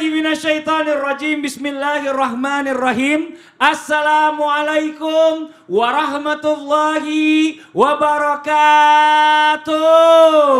billahi minasyaitonirrajim. Bismillahirrahmanirrahim. Assalamualaikum warahmatullahi wabarakatuh.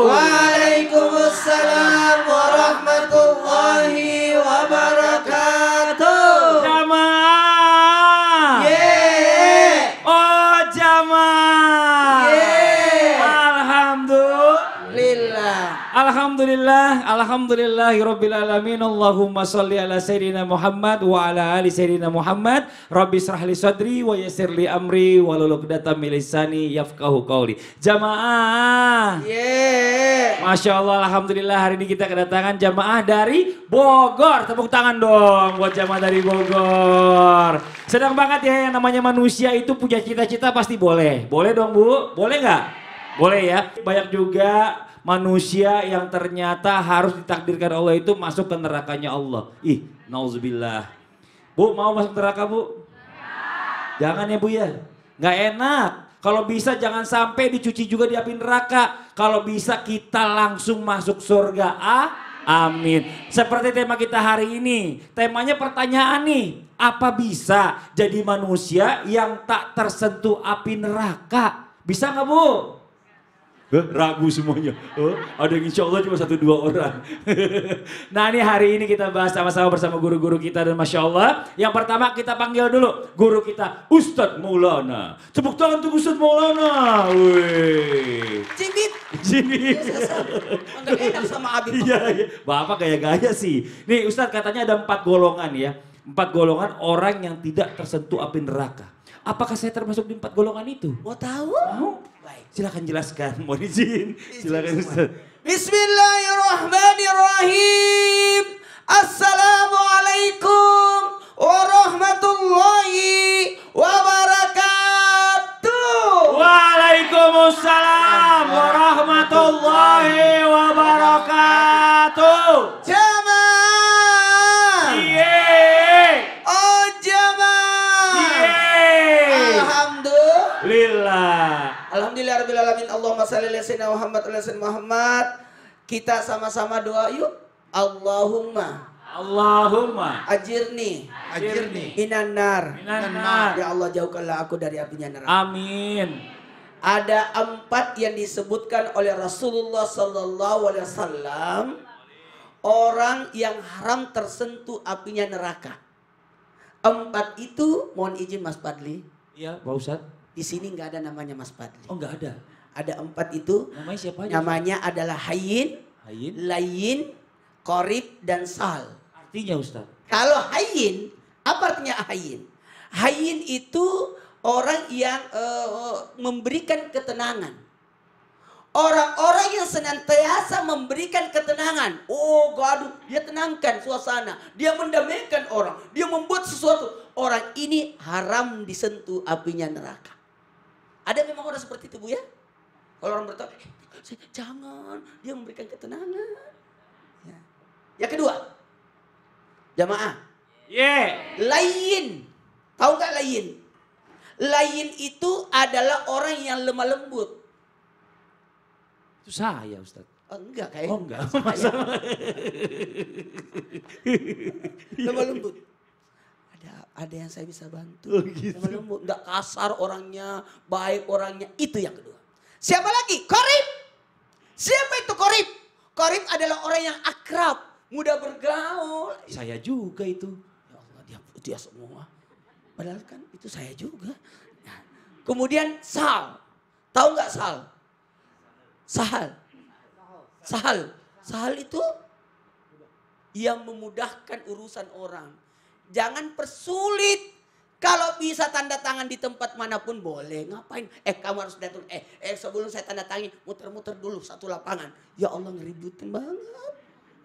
Waalaikumsalam warahmatullahi wabarakatuh. Jamaah. Yeay. Oh jamaah. Yeay. Alhamdulillah. Alhamdulillahirabbil alamin. Allahumma shalli ala sayyidina Muhammad wa ala ali sayyidina Muhammad. Rabbi israh li sadri wa yassir li amri wahlul 'uqdatam min lisani yafqahu qawli. Jamaah. Yeay. Masya Allah, alhamdulillah hari ini kita kedatangan jamaah dari Bogor. Tepuk tangan dong buat jamaah dari Bogor. Senang banget ya, yang namanya manusia itu punya cita-cita pasti boleh. Boleh dong Bu? Boleh nggak? Boleh ya. Banyak juga manusia yang ternyata harus ditakdirkan Allah itu masuk ke nerakanya Allah. Ih, nauzubillah. Bu, mau masuk neraka Bu? Jangan ya Bu ya. Nggak enak. Kalau bisa jangan sampai dicuci juga di api neraka. Kalau bisa kita langsung masuk surga. Amin. Seperti tema kita hari ini. Temanya pertanyaan nih. Apa bisa jadi manusia yang tak tersentuh api neraka? Bisa nggak Bu? Ragu semuanya. Ada yang insya Allah cuma 1-2 orang. Nah ini hari ini kita bahas sama-sama bersama guru-guru kita dan Masya Allah. Yang pertama kita panggil dulu guru kita Ustadz Maulana. Tepuk tangan untuk Ustadz Maulana. Wih. Cibit. Cibit. Enggak enak sama Abi. Iya. Bapak gaya-gaya sih. Nih Ustadz katanya ada 4 golongan ya. 4 golongan orang yang tidak tersentuh api neraka. Apakah saya termasuk di 4 golongan itu? Mau tahu? Mau? Baik. Silakan jelaskan, mohon izin. Silakan Ustaz. Bismillahirrahmanirrahim. Assalamualaikum warahmatullahi wabarakatuh. Waalaikumsalam warahmatullahi wabarakatuh. Jamaah. Yeay. Oh jamaah. Yeay. Alhamdulillah. Alhamdulillahirabbil alamin. Allahumma shalli ala sayyidina Muhammad wa ala sayyidina Muhammad. Kita sama-sama doa yuk. Allahumma ajirni minan nar. Ya Allah, jauhkanlah aku dari apinya neraka. Amin. Ada 4 yang disebutkan oleh Rasulullah sallallahu alaihi wasallam orang yang haram tersentuh apinya neraka. 4 itu mohon izin Mas Fadli. Iya, Pak Ustadz. Di sini nggak ada namanya Mas Fadli. Oh nggak ada. Ada 4 itu. Namanya siapa aja? Namanya adalah hayyin, layyin, qorib, dan sal. Artinya Ustaz? Kalau hayyin, apa artinya hayyin? Hayyin itu orang yang memberikan ketenangan. Orang-orang yang senantiasa memberikan ketenangan. Oh gaduh, dia tenangkan suasana. Dia mendamaikan orang. Dia membuat sesuatu. Orang ini haram disentuh apinya neraka. Ada memang orang seperti itu Bu ya? Kalau orang berkata, jangan, dia memberikan ketenangan. Ya. Yang kedua, jamaah. Layyin. Tahu gak layyin? Layyin itu adalah orang yang lemah lembut. Itu saya Ustaz. Oh, enggak kayak. Oh enggak. Lemah lembut. Ada yang saya bisa bantu. Oh, gitu. Lemah lembut, enggak kasar orangnya, baik orangnya. Itu yang kedua. Siapa lagi? Qorib. Siapa itu qorib? Qorib adalah orang yang akrab, mudah bergaul. Saya juga itu. Ya Allah, dia semua. Padahal kan itu saya juga. Nah, kemudian sal. Tahu nggak sal? Sahal itu yang memudahkan urusan orang. Jangan persulit. Kalau bisa tanda tangan di tempat manapun boleh. Ngapain? Kamu harus datang. Sebelum saya tanda tangan, muter-muter dulu satu lapangan. Ya Allah, ngeributin banget.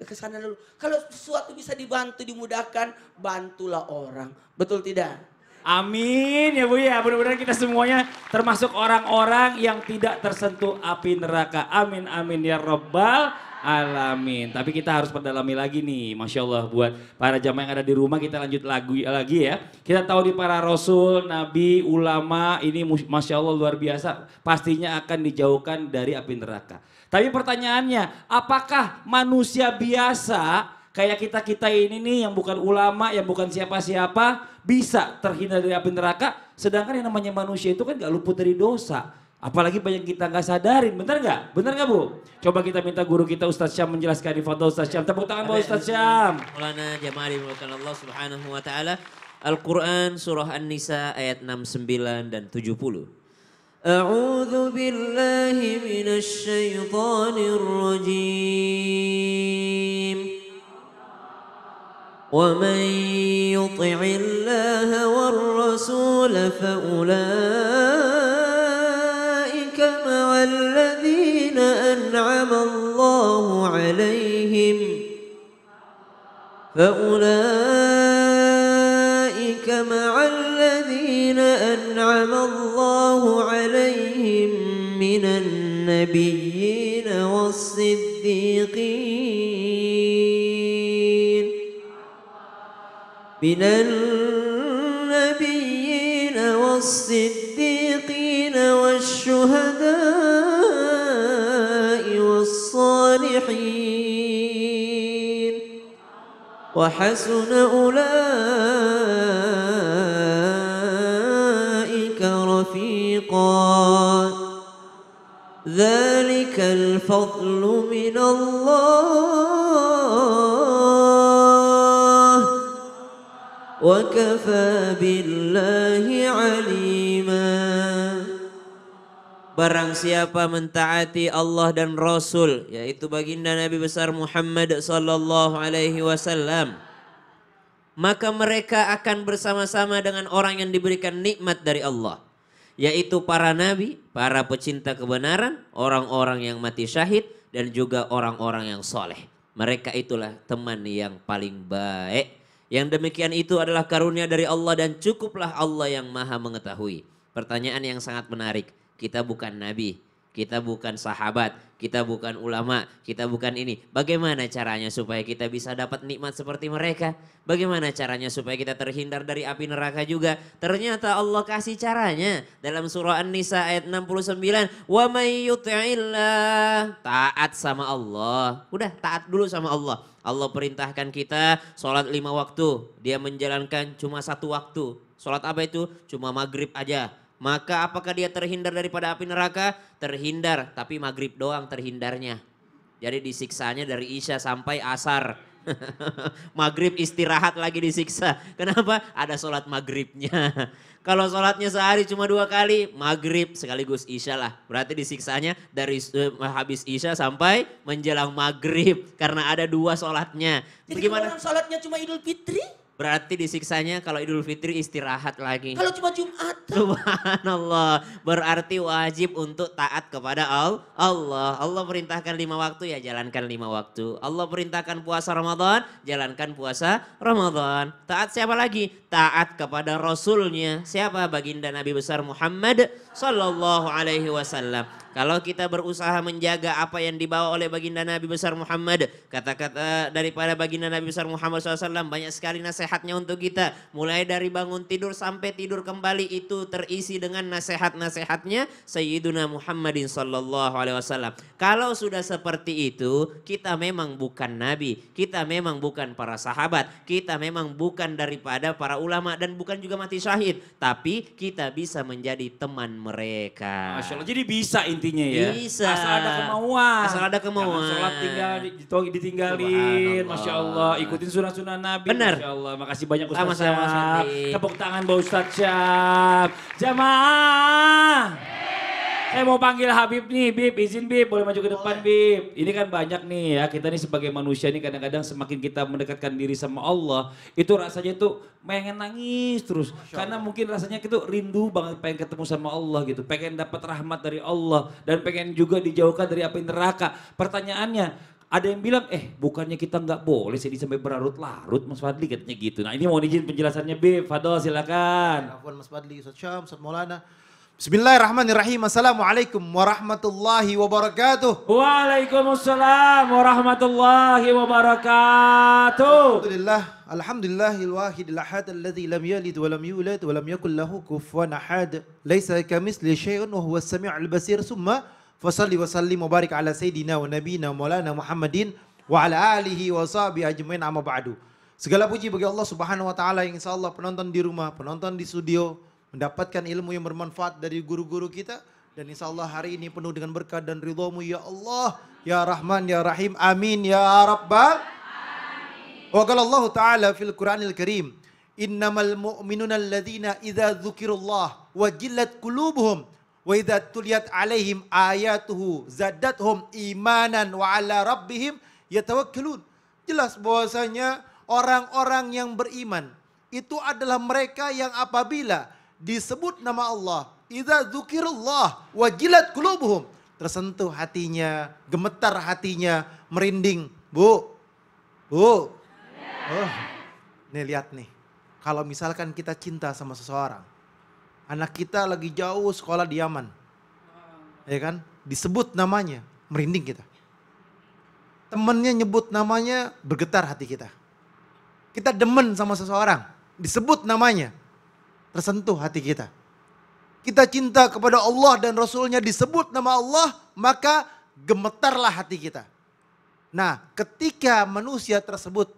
Ke sana dulu. Kalau sesuatu bisa dibantu, dimudahkan, bantulah orang. Betul tidak? Amin ya Bu ya. Mudah-mudahan kita semuanya termasuk orang-orang yang tidak tersentuh api neraka. Amin amin ya Rabbal alamin. Tapi kita harus perdalami lagi nih. Masya Allah, buat para jamaah yang ada di rumah, kita lanjut lagi ya. Kita tahu di para rasul, nabi, ulama ini Masya Allah luar biasa. Pastinya akan dijauhkan dari api neraka. Tapi pertanyaannya, apakah manusia biasa kayak kita-kita ini nih yang bukan ulama, yang bukan siapa-siapa bisa terhindar dari api neraka. Sedangkan yang namanya manusia itu kan gak luput dari dosa. Apalagi banyak kita gak sadarin, bener gak? Bener gak Bu? Coba kita minta guru kita Ustaz Syam menjelaskan di foto Ustaz Syam. Tepuk tangan buat Ustaz Syam. Maulana jamaah dimulakan Allah subhanahu wa ta'ala. Al-Quran surah An-Nisa ayat 69 dan 70. أعوذ بالله من الشيطان الرجيم ومن يطع الله والرسول فأولئك مع الذين أنعم الله عليهم فأولئك مع الذين أنعم الله عليهم من النبيين والصديقين والشهداء والصالحين وحسن أولئك رفيقا ذلك الفضل من الله وكفى بالله عليما. Barang siapa mentaati Allah dan Rasul, yaitu baginda Nabi besar Muhammad sallallahu alaihi wasallam, maka mereka akan bersama-sama dengan orang yang diberikan nikmat dari Allah, yaitu para nabi, para pecinta kebenaran, orang-orang yang mati syahid, dan juga orang-orang yang soleh. Mereka itulah teman yang paling baik. Yang demikian itu adalah karunia dari Allah dan cukuplah Allah yang maha mengetahui. Pertanyaan yang sangat menarik. Kita bukan nabi, kita bukan sahabat, kita bukan ulama, kita bukan ini. Bagaimana caranya supaya kita bisa dapat nikmat seperti mereka? Bagaimana caranya supaya kita terhindar dari api neraka juga? Ternyata Allah kasih caranya dalam surah An-Nisa ayat 69. Wa may yuti'illah, taat sama Allah. Udah taat dulu sama Allah. Allah perintahkan kita sholat 5 waktu. Dia menjalankan cuma 1 waktu. Sholat apa itu? Cuma maghrib aja. Maka apakah dia terhindar daripada api neraka? Terhindar, tapi maghrib doang terhindarnya. Jadi disiksanya dari Isya sampai Asar. Maghrib istirahat lagi disiksa. Kenapa? Ada sholat maghribnya. Kalau sholatnya sehari cuma 2 kali, maghrib sekaligus Isya lah. Berarti disiksanya dari habis Isya sampai menjelang maghrib. Karena ada 2 sholatnya. Jadi kalau orang sholatnya cuma Idul Fitri? Berarti disiksanya kalau Idul Fitri istirahat lagi. Kalau cuma Jumat? Subhanallah. Berarti wajib untuk taat kepada Allah. Allah perintahkan 5 waktu, ya jalankan 5 waktu. Allah perintahkan puasa Ramadan, jalankan puasa Ramadan. Taat siapa lagi? Taat kepada Rasulnya. Siapa? Baginda Nabi besar Muhammad sallallahu alaihi wasallam. Kalau kita berusaha menjaga apa yang dibawa oleh baginda Nabi besar Muhammad, kata-kata daripada baginda Nabi besar Muhammad SAW, banyak sekali nasihatnya untuk kita. Mulai dari bangun tidur sampai tidur kembali itu terisi dengan nasihat-nasihatnya Sayyiduna Muhammadin sallallahu alaihi wasallam. Kalau sudah seperti itu, kita memang bukan Nabi, kita memang bukan para sahabat, kita memang bukan daripada para ulama dan bukan juga mati syahid. Tapi kita bisa menjadi teman mereka. Masya Allah, jadi bisa intinya ya. Bisa. Asal ada kemauan. Asal ada kemauan. Jangan sholat ditinggalin. Masya Allah. Ikutin sunah-sunah Nabi. Benar. Masya Allah. Makasih banyak Ustaz Sama-sama, Syam. Ustaz. Tepuk tangan buat Ustaz Syam. Jamaah. Saya mau panggil Habib nih, Bib, izin Bib, boleh maju ke depan Bib. Ini kan banyak nih ya, kita nih sebagai manusia nih kadang-kadang semakin kita mendekatkan diri sama Allah, itu rasanya tuh pengen nangis terus. Karena mungkin rasanya kita rindu banget pengen ketemu sama Allah gitu, pengen dapat rahmat dari Allah dan pengen juga dijauhkan dari api neraka. Pertanyaannya, ada yang bilang, bukannya kita nggak boleh sedih sampai berlarut-larut Mas Fadli katanya gitu. Nah ini mau izin penjelasannya Bib, Fadol silakan. Afwan Mas Fadli, Ustaz Syam, Ustaz Maulana. Bismillahirrahmanirrahim. Assalamualaikum warahmatullahi wabarakatuh. Waalaikumsalam warahmatullahi wabarakatuh. Alhamdulillahil wahidil ahad alladzi lam yalid wa lam yulad wa lam yakul lahu kufuwan ahad. Laisa kamitsli syai'un wa huwas samiul basir. Summa fasalli wa sallim wa barik ala sayidina wa nabiyina maulana Muhammadin wa ala alihi wa sahbihi ajmain amma ba'du. Segala puji bagi Allah Subhanahu wa taala yang insyaallah penonton di rumah, penonton di studio mendapatkan ilmu yang bermanfaat dari guru-guru kita dan insyaallah hari ini penuh dengan berkah dan ridha-Mu ya Allah, ya Rahman ya Rahim. Amin ya rabbal alamin. Wa qala Allah taala fil Qur'anil Karim, innamal mu'minuna alladzina idza dzukirallah wajilat qulubuhum wa idza tuliyat alaihim ayatuhu zadatuhum imanan wa ala rabbihim yatawakkalun. Jelas bahwasanya orang-orang yang beriman itu adalah mereka yang apabila disebut nama Allah, idza dzukirallah wajilat qulubuhum, tersentuh hatinya, gemetar hatinya, merinding. Bu. Oh. Nih lihat nih. Kalau misalkan kita cinta sama seseorang, anak kita lagi jauh sekolah di Yaman, ya kan, disebut namanya, merinding kita. Temennya nyebut namanya, bergetar hati kita. Kita demen sama seseorang, disebut namanya, tersentuh hati kita. Kita cinta kepada Allah dan Rasulnya, disebut nama Allah, maka gemetarlah hati kita. Nah, ketika manusia tersebut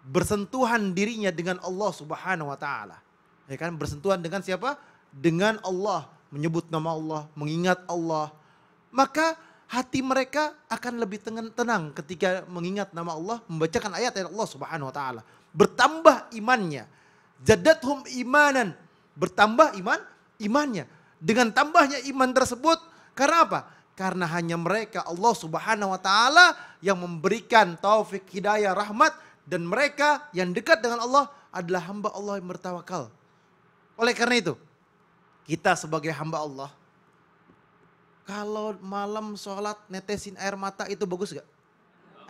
bersentuhan dirinya dengan Allah Subhanahu wa taala. Ya kan, bersentuhan dengan siapa? Dengan Allah, menyebut nama Allah, mengingat Allah. Maka hati mereka akan lebih tenang ketika mengingat nama Allah, membacakan ayat-ayat Allah Subhanahu wa taala. Bertambah imannya. Zadathum imanan, bertambah imannya. Dengan tambahnya iman tersebut, karena apa? Karena hanya mereka Allah Subhanahu wa taala yang memberikan taufik, hidayah, rahmat. Dan mereka yang dekat dengan Allah adalah hamba Allah yang bertawakal. Oleh karena itu, kita sebagai hamba Allah, kalau malam sholat netesin air mata itu bagus gak?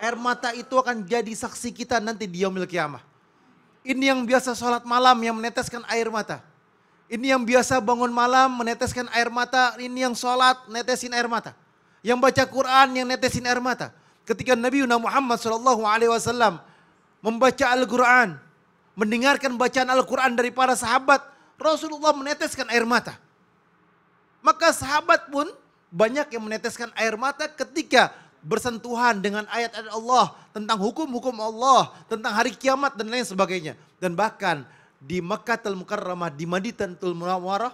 Air mata itu akan jadi saksi kita nanti di yaumil qiyamah. Ini yang biasa sholat malam yang meneteskan air mata. Ini yang biasa bangun malam meneteskan air mata. Ini yang sholat netesin air mata. Yang baca Quran yang netesin air mata. Ketika Nabi Muhammad SAW membaca Al-Quran, mendengarkan bacaan Al-Quran dari para sahabat, Rasulullah meneteskan air mata. Maka sahabat pun banyak yang meneteskan air mata ketika bersentuhan dengan ayat-ayat Allah, tentang hukum-hukum Allah, tentang hari kiamat dan lain sebagainya. Dan bahkan di Makkahul Mukarramah, di Madinatul Munawwarah,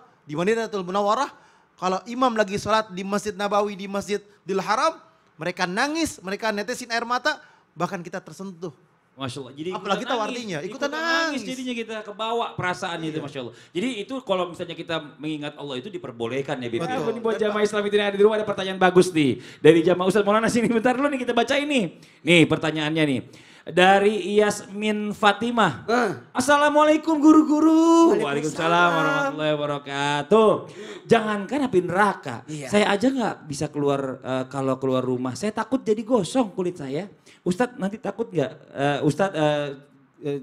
kalau imam lagi sholat di Masjid Nabawi, di Masjidil Haram, mereka nangis, mereka netesin air mata, bahkan kita tersentuh. Masya Allah. Jadi apalagi tahu artinya, ikutan nangis. Jadinya kita kebawa perasaan itu, Masya Allah. Jadi itu kalau misalnya kita mengingat Allah itu diperbolehkan ya, Bib. Betul. Ini buat jamaah Islam itu yang ada di rumah ada pertanyaan bagus nih. Dari jamaah Ustaz Maulana sini, bentar dulu nih kita baca ini. Nih pertanyaannya nih. Dari Yasmin Fatimah. Assalamualaikum guru-guru. Waalaikumsalam warahmatullahi wabarakatuh. Jangankan api neraka. Iya. Saya aja gak bisa keluar kalau keluar rumah. Saya takut jadi gosong kulit saya. Ustadz nanti takut gak?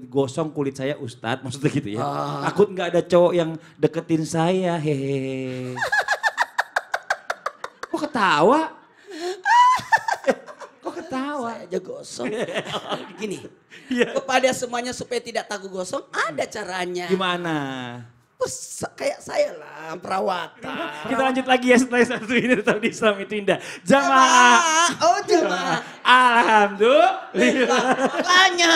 Gosong kulit saya Ustadz, maksudnya gitu ya. Takut gak ada cowok yang deketin saya, hehehe. Kok ketawa? Kok ketawa? Saya aja gosong. Gini, kepada semuanya supaya tidak takut gosong, ada caranya. Gimana? Kayak saya lah, perawatan. Kita lanjut lagi ya setelah satu ini, tetap di Islam itu indah. Jamaah. Oh jamaah. Alhamdulillah. Makanya.